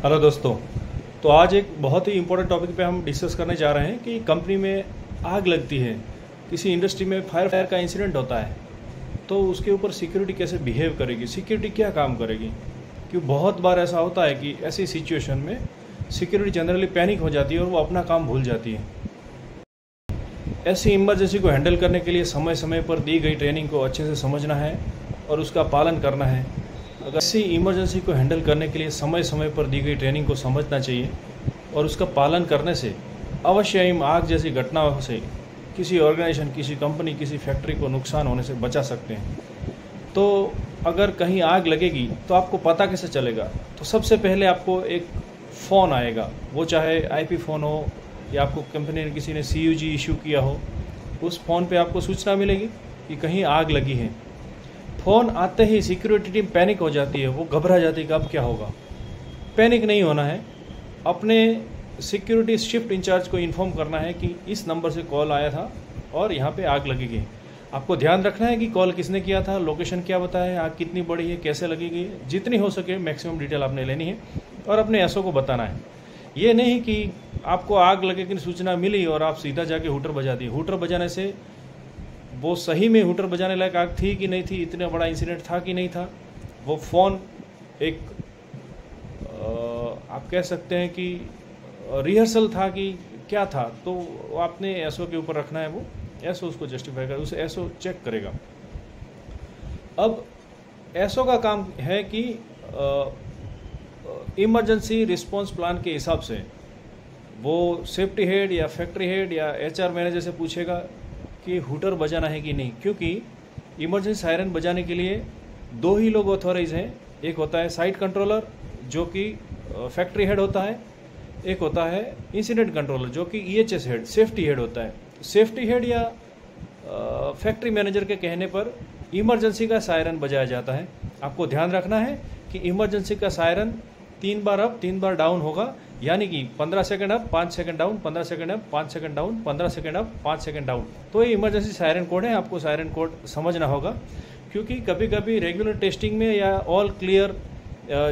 Hello दोस्तों। तो आज एक बहुत ही इम्पोर्टेंट टॉपिक पे हम डिस्कस करने जा रहे हैं कि कंपनी में आग लगती है, किसी इंडस्ट्री में फायर का इंसिडेंट होता है, तो उसके ऊपर सिक्योरिटी कैसे बिहेव करेगी, सिक्योरिटी क्या काम करेगी। क्योंकि बहुत बार ऐसा होता है कि ऐसी सिचुएशन में सिक्योरिटी जनरली पैनिक हो जाती है और वो अपना काम भूल जाती है। ऐसी इमरजेंसी को हैंडल करने के लिए समय समय पर दी गई ट्रेनिंग को अच्छे से समझना है और उसका पालन करना है। अगर ऐसी इमरजेंसी को हैंडल करने के लिए समय समय पर दी गई ट्रेनिंग को समझना चाहिए और उसका पालन करने से अवश्य ही आग जैसी घटनाओं से किसी ऑर्गेनाइजेशन, किसी कंपनी, किसी फैक्ट्री को नुकसान होने से बचा सकते हैं। तो अगर कहीं आग लगेगी तो आपको पता कैसे चलेगा? तो सबसे पहले आपको एक फ़ोन आएगा, वो चाहे IP फ़ोन हो या आपको कंपनी ने किसी ने CUG इशू किया हो, उस फ़ोन पे आपको सूचना मिलेगी कि कहीं आग लगी है। फ़ोन आते ही सिक्योरिटी टीम पैनिक हो जाती है, वो घबरा जाती है कि अब क्या होगा। पैनिक नहीं होना है, अपने सिक्योरिटी शिफ्ट इंचार्ज को इन्फॉर्म करना है कि इस नंबर से कॉल आया था और यहाँ पे आग लगेगी। आपको ध्यान रखना है कि कॉल किसने किया था, लोकेशन क्या बताया है, आग कितनी बड़ी है, कैसे लगेगी, जितनी हो सके मैक्सिमम डिटेल आपने लेनी है और अपने SO को बताना है। ये नहीं कि आपको आग लगे की सूचना मिली और आप सीधा जाके हूटर बजा दी। हूटर बजाने से वो सही में हूटर बजाने लायक आग थी कि नहीं थी, इतना बड़ा इंसिडेंट था कि नहीं था, वो फ़ोन एक आप कह सकते हैं कि रिहर्सल था कि क्या था, तो आपने SO के ऊपर रखना है। वो SO उसको जस्टिफाई कर, उसे SO चेक करेगा। अब SO का काम है कि इमरजेंसी रिस्पॉन्स प्लान के हिसाब से वो सेफ्टी हेड या फैक्ट्री हेड या HR मैनेजर से पूछेगा कि हूटर बजाना है कि नहीं। क्योंकि इमरजेंसी सायरन बजाने के लिए दो ही लोग ऑथोराइज हैं, एक होता है साइट कंट्रोलर जो कि फैक्ट्री हेड होता है, एक होता है इंसिडेंट कंट्रोलर जो कि EHS हेड, सेफ्टी हेड होता है। सेफ्टी हेड या फैक्ट्री मैनेजर के कहने पर इमरजेंसी का सायरन बजाया जाता है। आपको ध्यान रखना है कि इमरजेंसी का सायरन 3 बार अप 3 बार डाउन होगा, यानी कि 15 second up 5 second down, 15 second up 5 second down, 15 second up 5 second down. तो ये इमरजेंसी सायरन कोड है, आपको सायरन कोड समझना होगा। क्योंकि कभी कभी रेगुलर टेस्टिंग में या ऑल क्लियर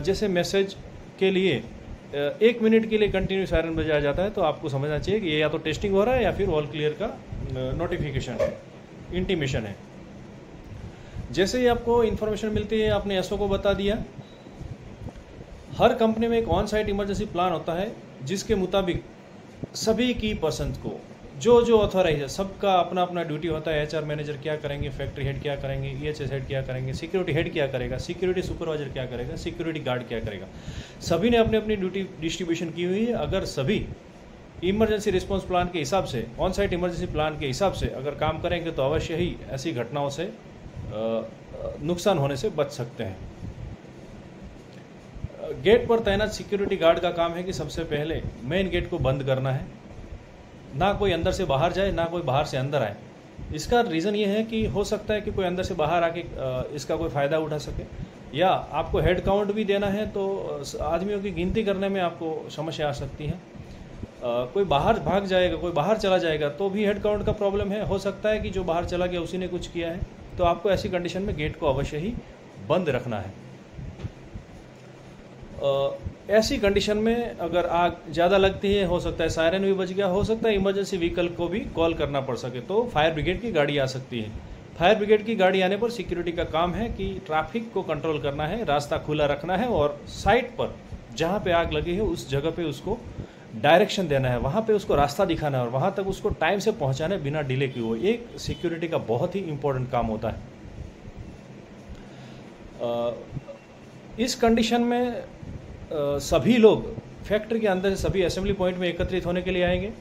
जैसे मैसेज के लिए 1 मिनट के लिए कंटिन्यू सायरन बजाया जाता है, तो आपको समझना चाहिए कि ये या तो टेस्टिंग हो रहा है या फिर ऑल क्लियर का नोटिफिकेशन है, इंटीमेशन है। जैसे ही आपको इन्फॉर्मेशन मिलती है, आपने SO को बता दिया। हर कंपनी में एक ऑन साइट इमरजेंसी प्लान होता है जिसके मुताबिक सभी की पसंद को जो ऑथोराइज है, सबका अपना अपना ड्यूटी होता है। HR मैनेजर क्या करेंगे, फैक्ट्री हेड क्या करेंगे, EHS हेड क्या करेंगे, सिक्योरिटी हेड क्या करेगा, सिक्योरिटी सुपरवाइजर क्या करेगा, सिक्योरिटी गार्ड क्या करेगा। सभी ने अपनी अपनी ड्यूटी डिस्ट्रीब्यूशन की हुई है। अगर सभी इमरजेंसी रिस्पॉन्स प्लान के हिसाब से, ऑन साइट इमरजेंसी प्लान के हिसाब से अगर काम करेंगे तो अवश्य ही ऐसी घटनाओं से नुकसान होने से बच सकते हैं। गेट पर तैनात सिक्योरिटी गार्ड का काम है कि सबसे पहले मेन गेट को बंद करना है, ना कोई अंदर से बाहर जाए, ना कोई बाहर से अंदर आए। इसका रीज़न ये है कि हो सकता है कि कोई अंदर से बाहर आके इसका कोई फ़ायदा उठा सके, या आपको हेड काउंट भी देना है तो आदमियों की गिनती करने में आपको समस्या आ सकती है। कोई बाहर भाग जाएगा, कोई बाहर चला जाएगा तो भी हेड काउंट का प्रॉब्लम है। हो सकता है कि जो बाहर चला गया उसी ने कुछ किया है, तो आपको ऐसी कंडीशन में गेट को अवश्य ही बंद रखना है। ऐसी कंडीशन में अगर आग ज़्यादा लगती है, हो सकता है सायरन भी बज गया, हो सकता है इमरजेंसी व्हीकल को भी कॉल करना पड़ सके, तो फायर ब्रिगेड की गाड़ी आ सकती है। फायर ब्रिगेड की गाड़ी आने पर सिक्योरिटी का काम है कि ट्रैफिक को कंट्रोल करना है, रास्ता खुला रखना है और साइट पर जहाँ पे आग लगी है उस जगह पे उसको डायरेक्शन देना है, वहाँ पे उसको रास्ता दिखाना है और वहाँ तक उसको टाइम से पहुँचाना है बिना डिले किए हुए। एक सिक्योरिटी का बहुत ही इम्पोर्टेंट काम होता है। इस कंडीशन में सभी लोग फैक्ट्री के अंदर से सभी असेंबली पॉइंट में एकत्रित होने के लिए आएंगे।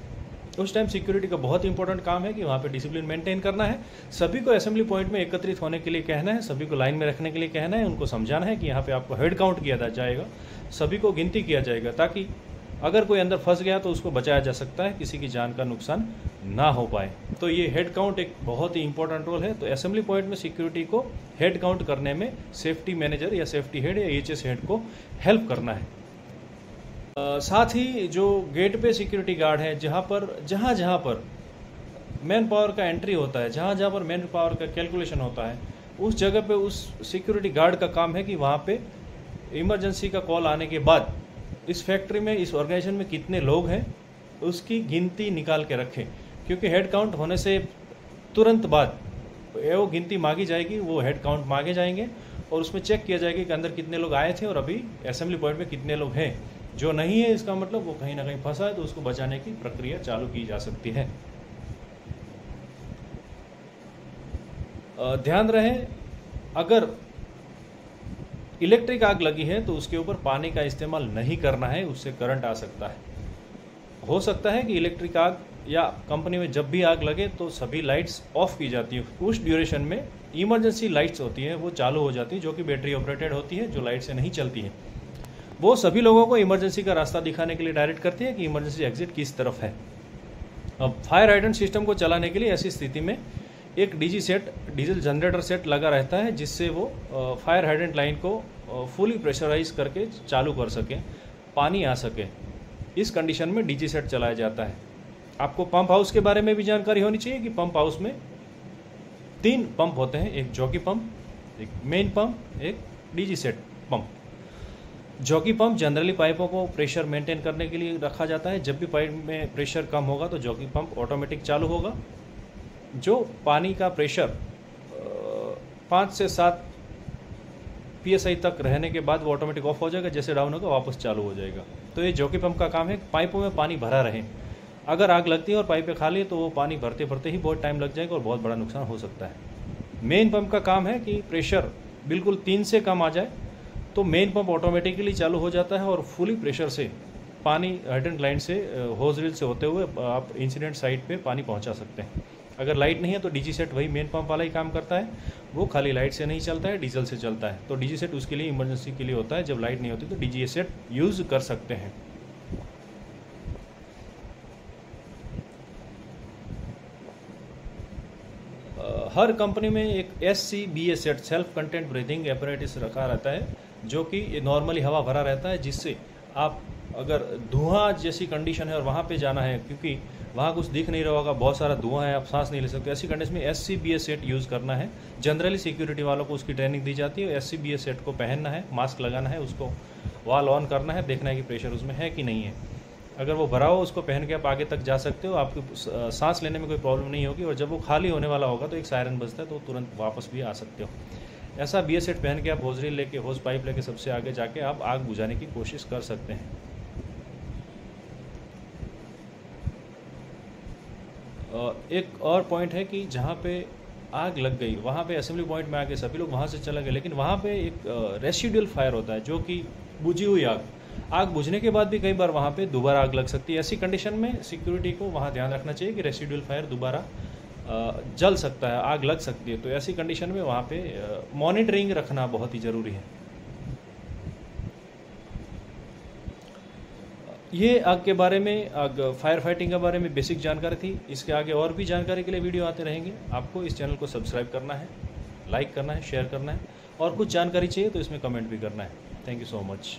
उस टाइम सिक्योरिटी का बहुत इंपॉर्टेंट काम है कि वहाँ पे डिसिप्लिन मेंटेन करना है। सभी को असेंबली पॉइंट में एकत्रित होने के लिए कहना है, सभी को लाइन में रखने के लिए कहना है, उनको समझाना है कि यहाँ पे आपको हेड काउंट किया जाएगा, सभी को गिनती किया जाएगा, ताकि अगर कोई अंदर फंस गया तो उसको बचाया जा सकता है, किसी की जान का नुकसान ना हो पाए। तो ये हेड काउंट एक बहुत ही इंपॉर्टेंट रोल है। तो असेंबली पॉइंट में सिक्योरिटी को हेड काउंट करने में सेफ्टी मैनेजर या सेफ्टी हेड या EHS हेड को हेल्प करना है। साथ ही जो गेट पे सिक्योरिटी गार्ड है, जहाँ जहाँ पर मैन पावर का एंट्री होता है, जहाँ जहाँ पर मैन पावर का कैलकुलेशन होता है, उस जगह पे उस सिक्योरिटी गार्ड का काम है कि वहाँ पे इमरजेंसी का कॉल आने के बाद इस फैक्ट्री में, इस ऑर्गेनाइजेशन में कितने लोग हैं उसकी गिनती निकाल के रखें, क्योंकि हेड काउंट होने से तुरंत बाद वो गिनती मांगी जाएगी, वो हेड काउंट मांगे जाएंगे और उसमें चेक किया जाएगा कि अंदर कितने लोग आए थे और अभी असेंबली पॉइंट में कितने लोग हैं। जो नहीं है इसका मतलब वो कहीं ना कहीं फंसा है, तो उसको बचाने की प्रक्रिया चालू की जा सकती है। ध्यान रहे, अगर इलेक्ट्रिक आग लगी है तो उसके ऊपर पानी का इस्तेमाल नहीं करना है, उससे करंट आ सकता है। हो सकता है कि इलेक्ट्रिक आग या कंपनी में जब भी आग लगे तो सभी लाइट्स ऑफ की जाती है, उस ड्यूरेशन में इमरजेंसी लाइट्स होती हैं वो चालू हो जाती है, जो कि बैटरी ऑपरेटेड होती है, जो लाइट से नहीं चलती हैं। वो सभी लोगों को इमरजेंसी का रास्ता दिखाने के लिए डायरेक्ट करती है कि इमरजेंसी एग्जिट किस तरफ है। अब फायर हाइड्रेंट सिस्टम को चलाने के लिए ऐसी स्थिति में एक DG set, diesel generator set लगा रहता है, जिससे वो फायर हाइड्रेंट लाइन को फुली प्रेशराइज करके चालू कर सके, पानी आ सके। इस कंडीशन में डीजी सेट चलाया जाता है। आपको पंप हाउस के बारे में भी जानकारी होनी चाहिए कि पंप हाउस में 3 पंप होते हैं, एक जॉकी पंप, एक मेन पंप, एक DG set pump. Jockey pump generally पाइपों को प्रेशर मेंटेन करने के लिए रखा जाता है। जब भी पाइप में प्रेशर कम होगा तो जॉकी पंप ऑटोमेटिक चालू होगा। जो पानी का प्रेशर 5 से 7 PSI तक रहने के बाद वो ऑटोमेटिक ऑफ हो जाएगा, जैसे डाउन होगा वापस चालू हो जाएगा। तो ये जॉकी पंप का काम है, पाइपों में पानी भरा रहे। अगर आग लगती है और पाइपें खाली है तो वो पानी भरते भरते ही बहुत टाइम लग जाएगा और बहुत बड़ा नुकसान हो सकता है। मेन पंप का काम है कि प्रेशर बिल्कुल 3 से कम आ जाए तो मेन पंप ऑटोमेटिकली चालू हो जाता है और फुली प्रेशर से पानी हाइड्रेंट लाइन से होज रील से होते हुए आप इंसिडेंट साइट पे पानी पहुंचा सकते हैं। अगर लाइट नहीं है तो डीजी सेट वही मेन पंप वाला ही काम करता है, वो खाली लाइट से नहीं चलता है, डीजल से चलता है। तो डीजी सेट उसके लिए इमरजेंसी के लिए होता है, जब लाइट नहीं होती तो डीजी सेट यूज़ कर सकते हैं। हर कंपनी में एक SCBA set, self content breathing apparatus रखा रहता है, जो कि नॉर्मली हवा भरा रहता है, जिससे आप अगर धुआं जैसी कंडीशन है और वहाँ पे जाना है, क्योंकि वहाँ कुछ दिख नहीं रहा होगा, बहुत सारा धुआं है, आप सांस नहीं ले सकते, ऐसी कंडीशन में SCBA सेट यूज़ करना है। जनरली सिक्योरिटी वालों को उसकी ट्रेनिंग दी जाती है। SCBA सेट को पहनना है, मास्क लगाना है, उसको वाल ऑन करना है, देखना है कि प्रेशर उसमें है कि नहीं है। अगर वो भरा हो उसको पहन के आप आगे तक जा सकते हो, आपको सांस लेने में कोई प्रॉब्लम नहीं होगी। और जब वो खाली होने वाला होगा तो एक सायरन बजता है, तो तुरंत वापस भी आ सकते हो। ऐसा BA सेट पहन के आप होज रील लेके, होज पाइप लेके सबसे आगे जाके आप आग बुझाने की कोशिश कर सकते हैं। एक और पॉइंट है कि जहाँ पे आग लग गई वहाँ पे असेंबली पॉइंट में आके सभी लोग वहाँ से चले गए, लेकिन वहाँ पे एक रेसिडुअल फायर होता है, जो कि बुझी हुई आग बुझने के बाद भी कई बार वहाँ पे दोबारा आग लग सकती है। ऐसी कंडीशन में सिक्योरिटी को वहाँ ध्यान रखना चाहिए कि रेसिडुअल फायर दोबारा जल सकता है, आग लग सकती है। तो ऐसी कंडीशन में वहाँ पे मॉनिटरिंग रखना बहुत ही ज़रूरी है। ये आग के बारे में, आग फायर फाइटिंग के बारे में बेसिक जानकारी थी। इसके आगे और भी जानकारी के लिए वीडियो आते रहेंगे। आपको इस चैनल को सब्सक्राइब करना है, लाइक करना है, शेयर करना है, और कुछ जानकारी चाहिए तो इसमें कमेंट भी करना है। Thank you so much.